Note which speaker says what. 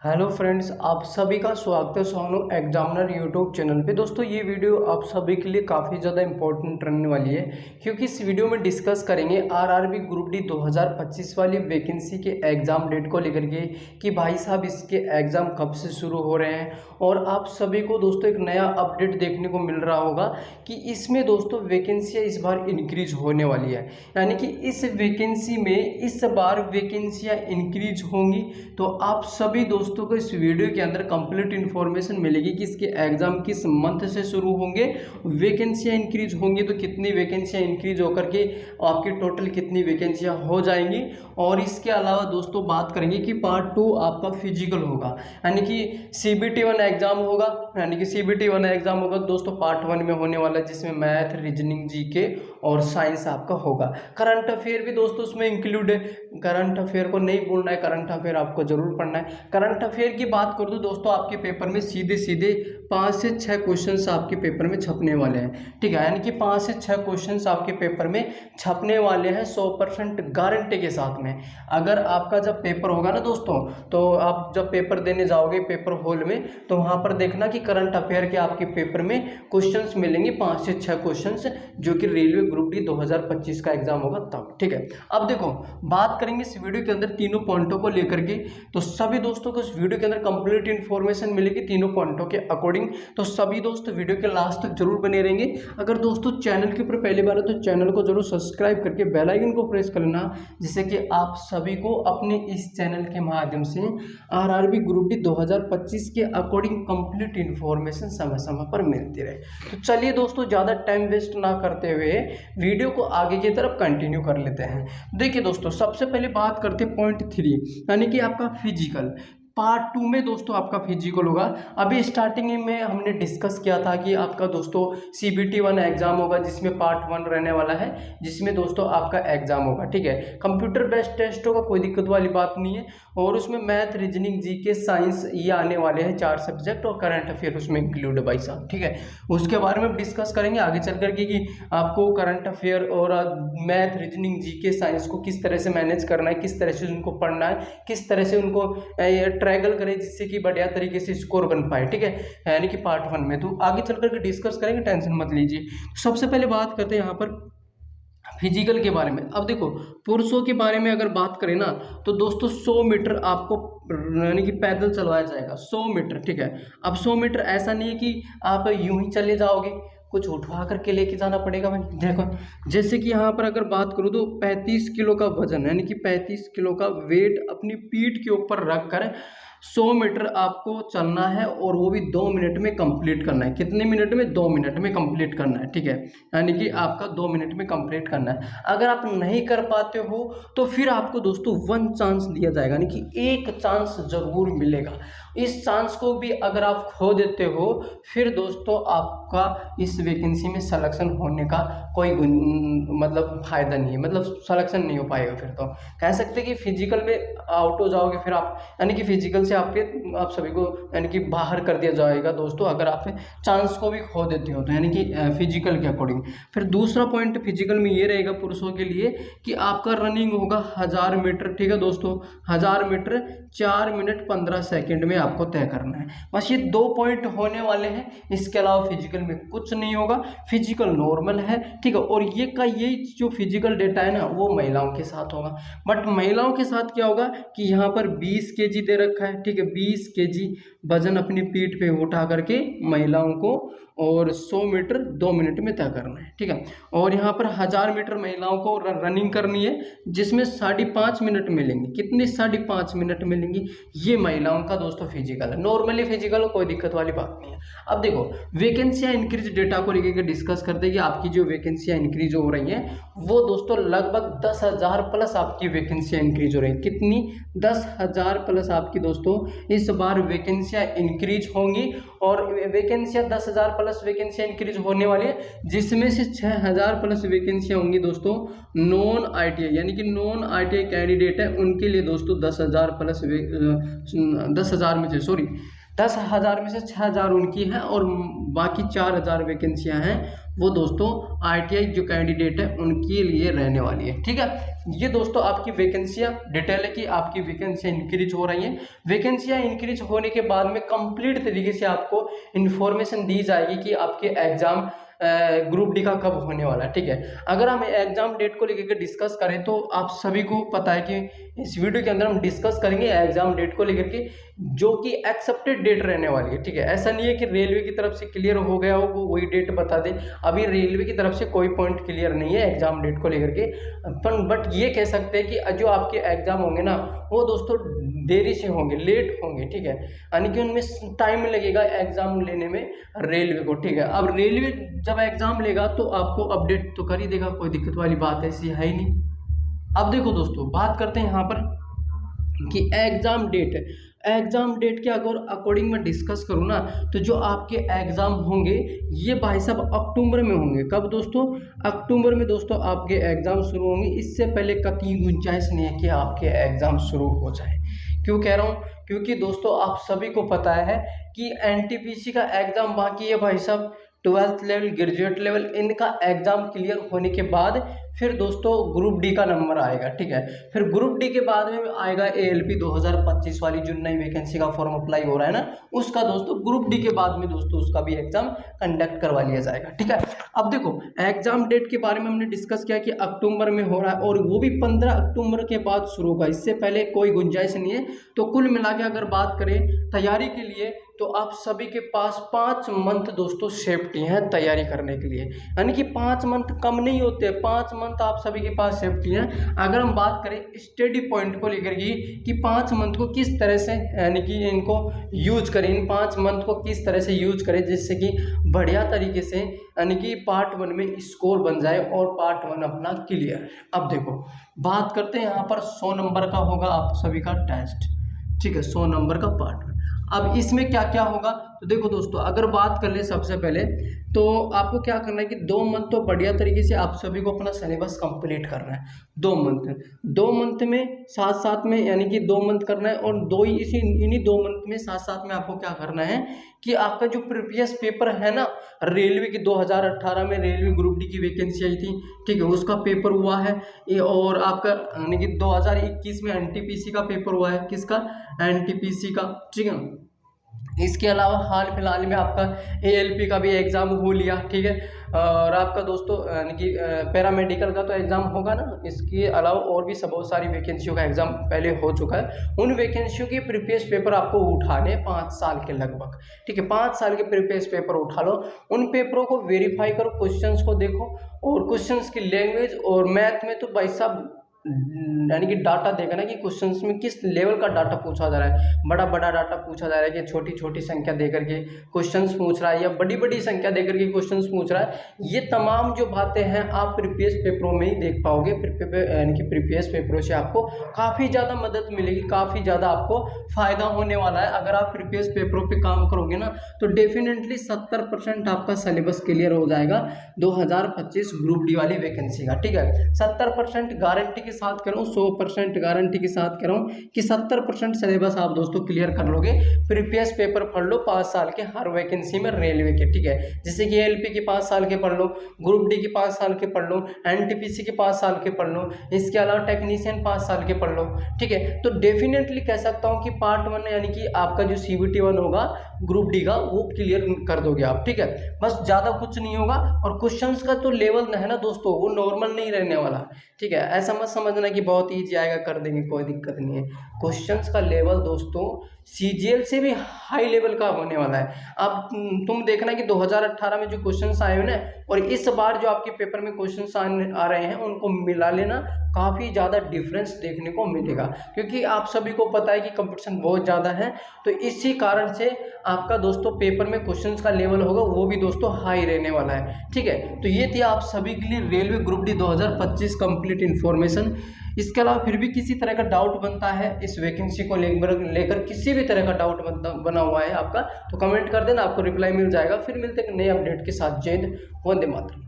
Speaker 1: Hello friends, आप सभी का स्वागत है सोनू एग्जामिनर यूट्यूब चैनल पे। दोस्तों ये वीडियो आप सभी के लिए काफ़ी ज़्यादा इंपॉर्टेंट रहने वाली है, क्योंकि इस वीडियो में डिस्कस करेंगे आरआरबी ग्रुप डी 2025 वाली वैकेंसी के एग्ज़ाम डेट को लेकर के कि भाई साहब इसके एग्ज़ाम कब से शुरू हो रहे हैं। और आप सभी को दोस्तों एक नया अपडेट देखने को मिल रहा होगा कि इसमें दोस्तों वैकेंसियाँ इस बार इंक्रीज होने वाली है, यानी कि इस वैकेंसी में इस बार वैकेंसियाँ इंक्रीज होंगी। तो आप सभी दोस्तों को इस वीडियो के अंदर कंप्लीट इन्फॉर्मेशन मिलेगी कि इसके एग्जाम किस मंथ से शुरू होंगे, वैकेंसियां इंक्रीज होंगी तो कितनी वैकेंसियां इंक्रीज होकर के आपकी टोटल कितनी वैकेंसियां हो जाएंगी। और इसके अलावा दोस्तों बात करेंगे कि पार्ट 2 आपका फिजिकल होगा, यानी कि CBT 1 एग्जाम होगा, यानी कि CBT 1 एग्जाम होगा दोस्तों पार्ट 1 में होने वाला है, जिसमें मैथ, रीजनिंग, जीके और साइंस आपका होगा। करंट अफेयर भी दोस्तों उसमें इंक्लूड है, करंट अफेयर को नहीं भूलना है, करंट अफेयर आपको जरूर पढ़ना है। करंट अफेयर की बात करूँ तो दोस्तों आपके पेपर में सीधे सीधे 5 से 6 क्वेश्चंस आपके पेपर में छपने वाले हैं, ठीक है, यानी कि 5 से 6 क्वेश्चंस आपके पेपर में छपने वाले हैं 100% गारंटी के साथ में। अगर आपका जब पेपर होगा ना दोस्तों, तो आप जब पेपर देने जाओगे पेपर हॉल में, तो वहां पर देखना कि करंट अफेयर के आपके पेपर में क्वेश्चंस मिलेंगे 5 से 6 क्वेश्चंस, जो कि रेलवे ग्रुप डी 2025 का एग्जाम होगा तब, ठीक है। अब देखो बात करेंगे इस वीडियो के अंदर तीनों पॉइंटों को लेकर के, तो सभी दोस्तों को इस वीडियो के अंदर कंप्लीट इन्फॉर्मेशन मिलेगी तीनों पॉइंटों के अकॉर्डिंग। तो सभी दोस्त वीडियो के लास्ट तक जरूर बने रहेंगे। अगर दोस्तों चैनल के ऊपर पहली बार है तो चैनल को जरूर सब्सक्राइब करके बेल आइकन को प्रेस कर लेना, जिससे कि आप सभी को अपने इस चैनल के माध्यम से आरआरबी ग्रुप डी 2025 के अकॉर्डिंग कंप्लीट इन्फॉर्मेशन समय समय पर मिलती रहे। तो चलिए दोस्तों ज़्यादा टाइम वेस्ट ना करते हुए वीडियो को आगे की तरफ कंटिन्यू कर लेते हैं। देखिए दोस्तों सबसे पहले बात करते हैं पॉइंट 3, यानी कि आपका फिजिकल। पार्ट 2 में दोस्तों आपका फिजिकल होगा। अभी स्टार्टिंग में हमने डिस्कस किया था कि आपका दोस्तों CBT 1 एग्जाम होगा, जिसमें पार्ट 1 रहने वाला है, जिसमें दोस्तों आपका एग्जाम होगा, ठीक है। कंप्यूटर बेस्ड टेस्ट होगा, कोई दिक्कत वाली बात नहीं है। और उसमें मैथ, रीजनिंग, जीके, साइंस ये आने वाले हैं 4 सब्जेक्ट, और करंट अफेयर उसमें इंक्लूड है भाई साहब, ठीक है। उसके बारे में डिस्कस करेंगे आगे चल करके कि आपको करंट अफेयर और मैथ, रीजनिंग, जीके, साइंस को किस तरह से मैनेज करना है, किस तरह से उनको पढ़ना है, किस तरह से उनको ट्रैगल करें जिससे कि बढ़िया तरीके से स्कोर बन पाए, ठीक है, यानी कि पार्ट 1 में। तो आगे चल करके डिस्कस करेंगे, टेंशन मत लीजिए। सबसे पहले बात करते हैं यहाँ पर फिजिकल के बारे में। अब देखो पुरुषों के बारे में अगर बात करें ना, तो दोस्तों 100 मीटर आपको यानी कि पैदल चलवाया जाएगा, 100 मीटर, ठीक है। अब 100 मीटर ऐसा नहीं है कि आप यूं ही चले जाओगे, कुछ उठवा करके लेके जाना पड़ेगा भाई। देखो जैसे कि यहाँ पर अगर बात करूँ तो 35 किलो का वजन, यानी कि 35 किलो का वेट अपनी पीठ के ऊपर रख कर 100 मीटर आपको चलना है, और वो भी 2 मिनट में कंप्लीट करना है। कितने मिनट में? 2 मिनट में कंप्लीट करना है, ठीक है, यानी कि आपका 2 मिनट में कंप्लीट करना है। अगर आप नहीं कर पाते हो तो फिर आपको दोस्तों 1 चांस दिया जाएगा, यानी कि 1 चांस जरूर मिलेगा। इस चांस को भी अगर आप खो देते हो फिर दोस्तों आपका इस वैकेंसी में सिलेक्शन होने का कोई मतलब फायदा नहीं है, मतलब सिलेक्शन नहीं हो पाएगा। फिर तो कह सकते हैं कि फिजिकल में आउट हो जाओगे फिर आप, यानी कि फिजिकल से आप सभी को यानी कि बाहर कर दिया जाएगा दोस्तों, अगर आप चांस को भी खो देते हो तो, यानी कि फिजिकल के अकॉर्डिंग। फिर दूसरा पॉइंट फिजिकल में ये रहेगा पुरुषों के लिए कि आपका रनिंग होगा 1000 मीटर, ठीक है दोस्तों, 1000 मीटर 4 मिनट 15 सेकेंड में आपको तय करना है। बस ये 2 पॉइंट होने वाले हैं, इसके अलावा फिजिकल में कुछ नहीं होगा। फिजिकल नॉर्मल है, ठीक है, और ये जो फिजिकल डेटा है ना वो महिलाओं के साथ होगा। बट महिलाओं के साथ क्या होगा कि यहाँ पर 20 केजी दे रखा है, ठीक है, 20 केजी वजन अपनी पीठ पे उठा करके महिलाओं को, और 100 मीटर 2 मिनट में तय करना है, ठीक है। और यहाँ पर 1000 मीटर महिलाओं को रनिंग करनी है, जिसमें 5.5 मिनट मिलेंगे। कितने? 5.5 मिनट मिलेंगी। ये महिलाओं का दोस्तों फिजिकल है, नॉर्मली फिजिकल, कोई दिक्कत वाली बात नहीं है। अब देखो वैकेंसियाँ इंक्रीज डेटा को लेकर के डिस्कस करते हैं कि आपकी जो वैकेंसियाँ इंक्रीज हो रही हैं वो दोस्तों लगभग 10,000 प्लस आपकी वैकेंसियाँ इंक्रीज हो रही हैं। कितनी? 10,000 प्लस आपकी दोस्तों इस बार वैकेंसियाँ इंक्रीज होंगी। और वैकेंसियाँ 10,000 प्लस वैकेंसियाँ इंक्रीज होने वाली है, जिसमें से 6,000 प्लस वैकेंसियाँ होंगी दोस्तों नॉन ITI, यानी कि नॉन ITI कैंडिडेट है उनके लिए दोस्तों 10,000 प्लस 10,000 में से 6,000 उनकी हैं, और बाकी 4,000 वैकेंसियां हैं वो दोस्तों ITI जो कैंडिडेट है उनके लिए रहने वाली है। ठीक है, ये दोस्तों आपकी वैकेंसियाँ डिटेल है कि आपकी वैकेंसियाँ इंक्रीज हो रही हैं। वैकेंसियाँ इंक्रीज होने के बाद में कंप्लीट तरीके से आपको इन्फॉर्मेशन दी जाएगी कि आपके एग्जाम ग्रुप डी का कब होने वाला है। ठीक है, अगर हम एग्जाम डेट को लेकर के डिस्कस करें तो आप सभी को पता है कि इस वीडियो के अंदर हम डिस्कस करेंगे एग्जाम डेट को लेकर के, जो कि एक्सेप्टेड डेट रहने वाली है। ठीक है, ऐसा नहीं है कि रेलवे की तरफ से क्लियर हो गया हो वो वही डेट बता दे। अभी रेलवे की तरफ से कोई पॉइंट क्लियर नहीं है एग्जाम डेट को लेकर के, बट ये कह सकते हैं कि जो आपके एग्जाम होंगे ना वो दोस्तों देरी से होंगे, लेट होंगे। ठीक है, यानी कि उनमें टाइम लगेगा एग्जाम लेने में रेलवे को। ठीक है, अब रेलवे जब एग्जाम लेगा तो आपको अपडेट तो कर ही देगा, कोई दिक्कत वाली बात ऐसी है ही नहीं। अब देखो दोस्तों, बात करते हैं यहाँ पर कि एग्जाम डेट है। एग्जाम डेट के अकॉर्डिंग मैं डिस्कस करूँ ना तो जो आपके एग्जाम होंगे ये भाई साहब अक्टूबर में होंगे। कब दोस्तों? अक्टूबर में दोस्तों आपके एग्जाम शुरू होंगे। इससे पहले कतई गुंजाइश नहीं है कि आपके एग्जाम शुरू हो जाए। क्यों कह रहा हूँ? क्योंकि दोस्तों आप सभी को पता है कि NTPC का एग्जाम बाकी है भाई साहब। 12th लेवल, ग्रेजुएट लेवल, इनका एग्जाम क्लियर होने के बाद फिर दोस्तों ग्रुप डी का नंबर आएगा। ठीक है, फिर ग्रुप डी के बाद में आएगा ALP 2025 वाली जो नई वैकेंसी का फॉर्म अप्लाई हो रहा है ना, उसका दोस्तों ग्रुप डी के बाद में दोस्तों उसका भी एग्जाम कंडक्ट करवा लिया जाएगा। ठीक है, अब देखो एग्जाम डेट के बारे में हमने डिस्कस किया कि अक्टूबर में हो रहा है और वो भी 15 अक्टूबर के बाद शुरू होगा, इससे पहले कोई गुंजाइश नहीं है। तो कुल मिला के अगर बात करें तैयारी के लिए तो आप सभी के पास 5 मंथ दोस्तों सेफ्टी है तैयारी करने के लिए, यानी कि 5 मंथ कम नहीं होते, 5 मंथ आप सभी के पास सेफ्टी है। अगर हम बात करें स्टडी पॉइंट को लेकर कि 5 मंथ को किस तरह से यानी कि इनको यूज करें, इन 5 मंथ को किस तरह से यूज करें जिससे कि बढ़िया तरीके से यानी कि पार्ट 1 में स्कोर बन जाए और पार्ट 1 अपना क्लियर। अब देखो बात करते हैं यहाँ पर 100 नंबर का होगा आप सभी का टेस्ट। ठीक है, 100 नंबर का पार्ट। अब इसमें क्या क्या होगा तो देखो दोस्तों, अगर बात कर ले सबसे पहले तो आपको क्या करना है कि 2 मंथ तो बढ़िया तरीके से आप सभी को अपना सिलेबस कंप्लीट करना है। 2 मंथ में साथ साथ में यानी कि 2 मंथ करना है और इन्हीं 2 मंथ में साथ साथ में आपको क्या करना है कि आपका जो प्रीवियस पेपर है ना रेलवे की 2018 में रेलवे ग्रुप डी की वैकेंसी आई थी। ठीक है, उसका पेपर हुआ है और आपका यानी कि 2021 में NTPC का पेपर हुआ है। किसका? NTPC का। ठीक है, इसके अलावा हाल फिलहाल में आपका ALP का भी एग्ज़ाम हो लिया। ठीक है, और आपका दोस्तों यानी कि पैरामेडिकल का तो एग्ज़ाम होगा ना, इसके अलावा और भी बहुत सारी वैकेंसियों का एग्ज़ाम पहले हो चुका है। उन वैकेंसियों के प्रीवियस पेपर आपको उठाने 5 साल के लगभग। ठीक है, 5 साल के प्रीवियस पेपर उठा लो, उन पेपरों को वेरीफाई करो, क्वेश्चंस को देखो और क्वेश्चंस की लैंग्वेज और मैथ में तो भाई साहब यानी कि डाटा देखा ना कि क्वेश्चंस में किस लेवल का डाटा पूछा जा रहा है। बड़ा बड़ा डाटा पूछा जा रहा है कि छोटी छोटी संख्या देकर के क्वेश्चंस पूछ रहा है या बड़ी बड़ी संख्या देकर के क्वेश्चंस पूछ रहा है। ये तमाम जो बातें हैं आप प्रीवियस पेपरों में ही देख पाओगे। यानी कि प्रीवियस पेपरों से आपको काफ़ी ज़्यादा मदद मिलेगी, काफ़ी ज़्यादा आपको फ़ायदा होने वाला है। अगर आप प्रीवियस पेपरों पर काम करोगे ना तो डेफिनेटली 70% आपका सिलेबस क्लियर हो जाएगा 2025 ग्रुप डी वाली वैकेंसी का। ठीक है, 70% गारंटी साथ कह रहा हूँ, 100% गारंटी के साथ कह रहा हूँ कि 70% सिलेबस आप दोस्तों क्लियर कर लोगे। प्रीवियस पेपर पढ़ लो 5 साल के हर वैकेंसी में रेलवे के। ठीक है, जैसे कि ALP के 5 साल के पढ़ लो, ग्रुप डी के 5 साल के पढ़ लो, NTPC के 5 साल के पढ़ लो, इसके अलावा टेक्नीशियन 5 साल के पढ़ लो। ठीक है, तो डेफिनेटली कह सकता हूँ कि पार्ट 1 यानी कि आपका जो CBT 1 होगा ग्रुप डी का वो क्लियर कर दोगे आप। ठीक है, बस ज़्यादा कुछ नहीं होगा और क्वेश्चंस का तो लेवल है ना दोस्तों वो नॉर्मल नहीं रहने वाला। ठीक है, ऐसा मत समझना कि बहुत ईजी आएगा कर देंगे, कोई दिक्कत नहीं है। क्वेश्चंस का लेवल दोस्तों CGL से भी हाई लेवल का होने वाला है। अब तुम देखना कि 2018 में जो क्वेश्चंस आए हुए ना और इस बार जो आपके पेपर में क्वेश्चंस आ रहे हैं उनको मिला लेना, काफ़ी ज़्यादा डिफरेंस देखने को मिलेगा। क्योंकि आप सभी को पता है कि कंपटीशन बहुत ज़्यादा है, तो इसी कारण से आपका दोस्तों पेपर में क्वेश्चंस का लेवल होगा वो भी दोस्तों हाई रहने वाला है। ठीक है, तो ये थी आप सभी के लिए railway group D 2025 complete information. इसके अलावा फिर भी किसी तरह का डाउट बनता है इस वैकेंसी को लेकर किसी भी तरह का डाउट बना हुआ है आपका तो कमेंट कर देना, आपको रिप्लाई मिल जाएगा। फिर मिलते हैं नए अपडेट के साथ। जय हिंद, वंदे मातरम।